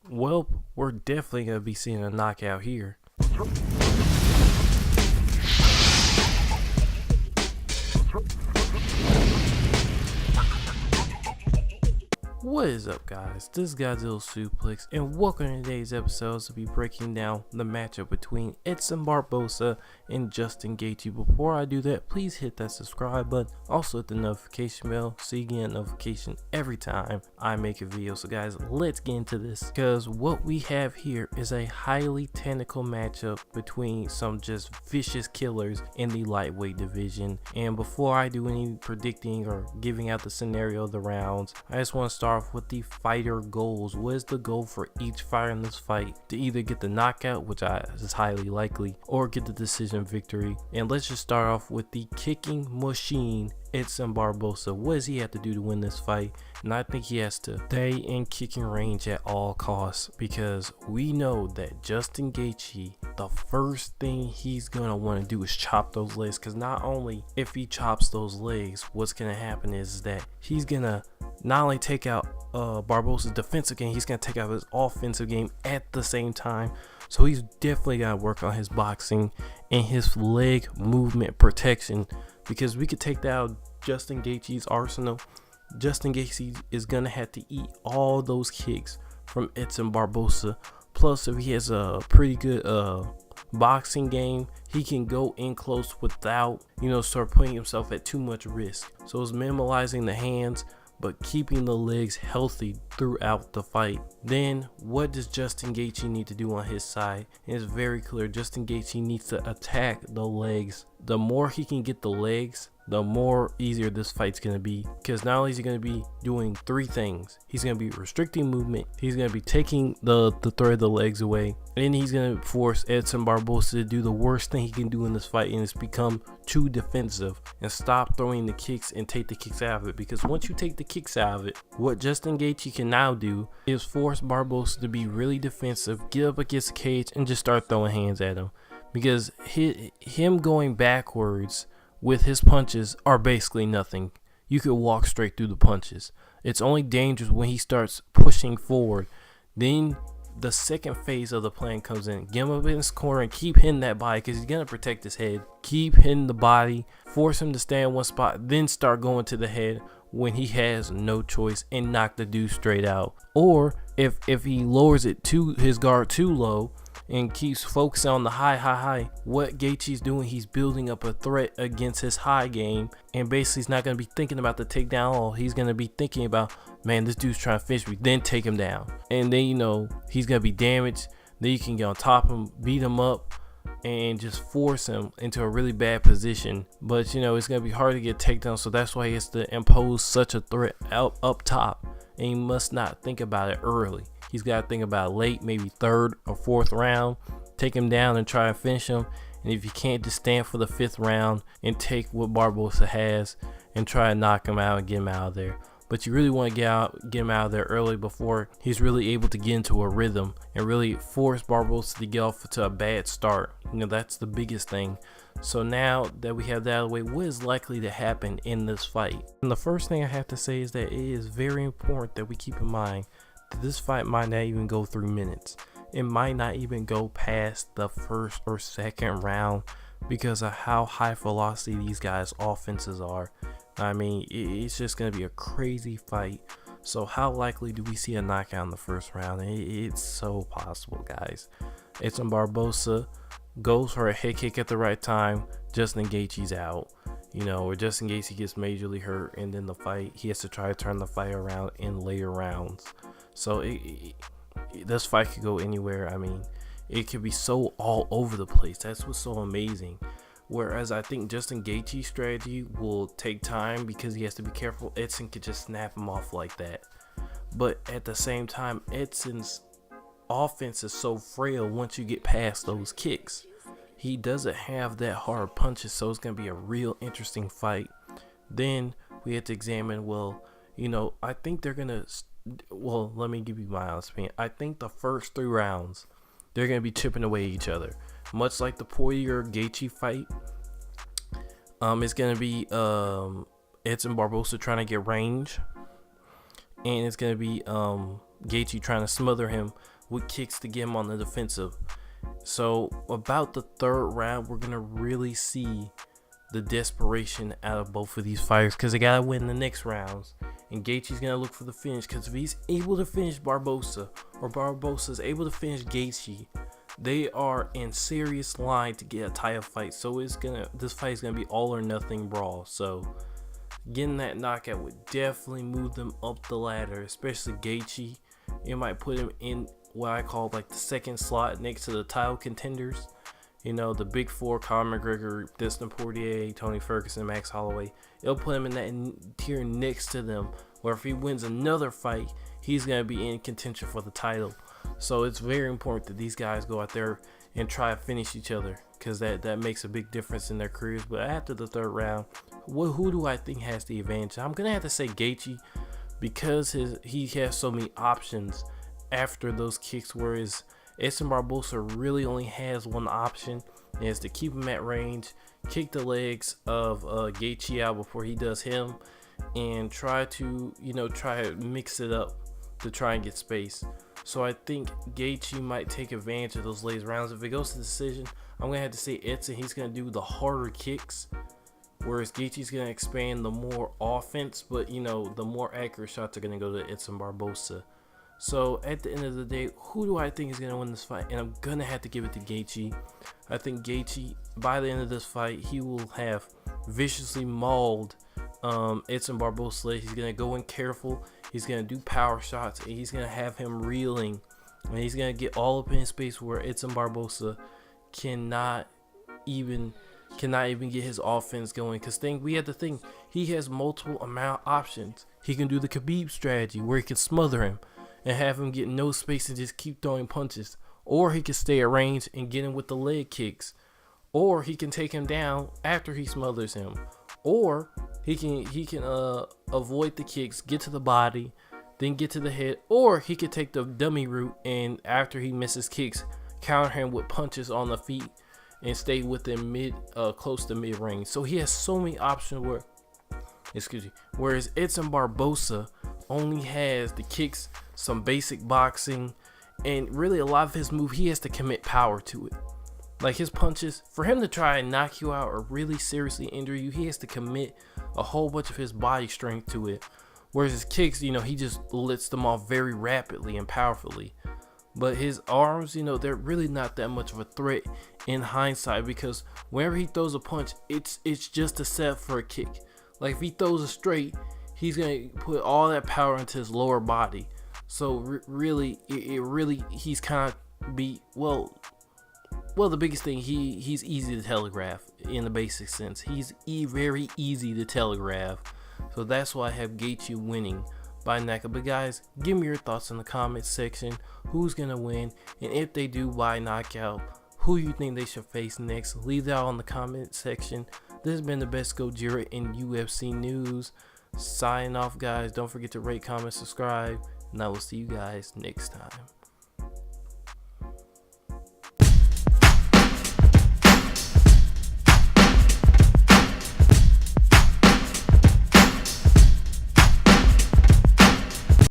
Well, we're definitely going to be seeing a knockout here. What is up, guys? This is Godzilla Suplex, and welcome to today's episode to be breaking down the matchup between Edson Barboza and Justin Gaethje. Before I do that, please hit that subscribe button, also hit the notification bell so you get a notification every time I make a video. So guys, let's get into this, because what we have here is a highly technical matchup between some just vicious killers in the lightweight division. And before I do any predicting or giving out the scenario of the rounds, I just want to start off with the fighter goals. What is the goal for each fighter in this fight? To either get the knockout, which is highly likely, or get the decision victory. And let's just start off with the kicking machine, Edson Barboza. What does he have to do to win this fight? And I think he has to stay in kicking range at all costs, because we know that Justin Gaethje, the first thing he's gonna want to do is chop those legs. Because not only if he chops those legs, what's gonna happen is that he's gonna not only take out Barboza's defensive game, he's gonna take out his offensive game at the same time. So he's definitely gotta work on his boxing and his leg movement protection, because we could take that out Justin Gaethje's arsenal. Justin Gaethje is gonna have to eat all those kicks from Edson Barboza. Plus, if he has a pretty good boxing game, he can go in close without, start putting himself at too much risk. So it's minimalizing the hands, but keeping the legs healthy throughout the fight. Then what does Justin Gaethje need to do on his side? It's very clear. Justin Gaethje needs to attack the legs. The more he can get the legs, the more easier this fight's going to be, because not only is he going to be doing three things: he's going to be restricting movement, he's going to be taking the threat of the legs away, and he's going to force Edson Barboza to do the worst thing he can do in this fight, and it's become too defensive and stop throwing the kicks and take the kicks out of it. Because once you take the kicks out of it, what Justin Gaethje can now do is force Barboza to be really defensive, get up against the cage, and just start throwing hands at him. Because him going backwards with his punches are basically nothing. You could walk straight through the punches. It's only dangerous when he starts pushing forward. Then the second phase of the plan comes in. Get him up in his corner and keep hitting that body, because he's going to protect his head. Keep hitting the body, force him to stay in one spot, then start going to the head when he has no choice, and knock the dude straight out. Or if he lowers it to his guard too low and keeps focusing on the high, what Gaethje's doing, he's building up a threat against his high game, and basically he's not going to be thinking about the takedown at all. He's going to be thinking about, man, this dude's trying to finish me, then take him down. And then, he's going to be damaged. Then you can get on top of him, beat him up, and just force him into a really bad position. But, it's going to be hard to get takedown, so that's why he has to impose such a threat up top. And he must not think about it early. He's got to think about late, maybe third or fourth round, take him down and try and finish him. And if you can't, just stand for the fifth round and take what Barboza has and try to knock him out and get him out of there. But you really want to get him out of there early before he's really able to get into a rhythm and really force Barboza to get off to a bad start. That's the biggest thing. So now that we have that out of the way, what is likely to happen in this fight? And the first thing I have to say is that it is very important that we keep in mind that this fight might not even go 3 minutes. It might not even go past the first or second round, because of how high velocity these guys' offenses are. I mean, it's just going to be a crazy fight. So how likely do we see a knockout in the first round? It's so possible, guys. Edson Barboza goes for a head kick at the right time. Justin Gaethje's out. Or Justin Gaethje gets majorly hurt, and then the fight, he has to try to turn the fight around in later rounds. So this fight could go anywhere. I mean, it could be so all over the place. That's what's so amazing. Whereas I think Justin Gaethje's strategy will take time, because he has to be careful. Edson could just snap him off like that. But at the same time, Edson's offense is so frail once you get past those kicks. He doesn't have that hard punches, so it's going to be a real interesting fight. Then we have to examine, I think they're going to, let me give you my honest opinion. I think the first 3 rounds, they're going to be chipping away at each other. Much like the Poirier-Gaethje fight, it's going to be Edson Barboza trying to get range. And it's going to be Gaethje trying to smother him with kicks to get him on the defensive. So about the third round, we're gonna really see the desperation out of both of these fighters, because they gotta win the next rounds. And Gaethje's gonna look for the finish, because if he's able to finish Barboza, or Barboza's able to finish Gaethje, they are in serious line to get a title fight. So this fight is gonna be all or nothing brawl. So getting that knockout would definitely move them up the ladder, especially Gaethje. It might put him in what I call like the second slot next to the title contenders. You know, the big four: Conor McGregor, Dustin Poirier, Tony Ferguson, Max Holloway. It'll put him in that tier next to them, where if he wins another fight, he's going to be in contention for the title. So it's very important that these guys go out there and try to finish each other, because that makes a big difference in their careers. But after the third round, who do I think has the advantage? I'm going to have to say Gaethje, because he has so many options after those kicks, whereas Edson Barboza really only has one option, and it's to keep him at range, kick the legs of Gaethje out before he does him, and try to mix it up to try and get space. So I think Gaethje might take advantage of those late rounds. If it goes to decision, I'm gonna have to say Edson. He's gonna do the harder kicks, whereas Gaethje's gonna expand the more offense, but the more accurate shots are gonna go to Edson Barboza. So at the end of the day, who do I think is going to win this fight? And I'm going to have to give it to Gaethje. I think Gaethje, by the end of this fight, he will have viciously mauled Edson Barboza. He's going to go in careful. He's going to do power shots, and he's going to have him reeling. And he's going to get all up in his space where Edson Barboza cannot even get his offense going. Because we have to think, he has multiple amount of options. He can do the Khabib strategy where he can smother him and have him get no space and just keep throwing punches, or he can stay at range and get him with the leg kicks, or he can take him down after he smothers him, or he can avoid the kicks, get to the body, then get to the head, or he could take the dummy route and after he misses kicks, counter him with punches on the feet and stay within close to mid range. So he has so many options whereas Edson Barboza only has the kicks, some basic boxing, and really a lot of his move, he has to commit power to it. Like his punches, for him to try and knock you out or really seriously injure you, he has to commit a whole bunch of his body strength to it. Whereas his kicks, he just lets them off very rapidly and powerfully. But his arms, they're really not that much of a threat in hindsight, because whenever he throws a punch, it's just a set for a kick. Like if he throws a straight, he's going to put all that power into his lower body. So really, he's kind of the biggest thing, he's easy to telegraph in the basic sense. He's very easy to telegraph. So that's why I have Gaethje winning by knockout. But guys, give me your thoughts in the comments section. Who's going to win? And if they do by knockout, who you think they should face next? Leave that on the comment section. This has been the best Gojira in UFC news. Signing off, guys. Don't forget to rate, comment, subscribe, and I will see you guys next time.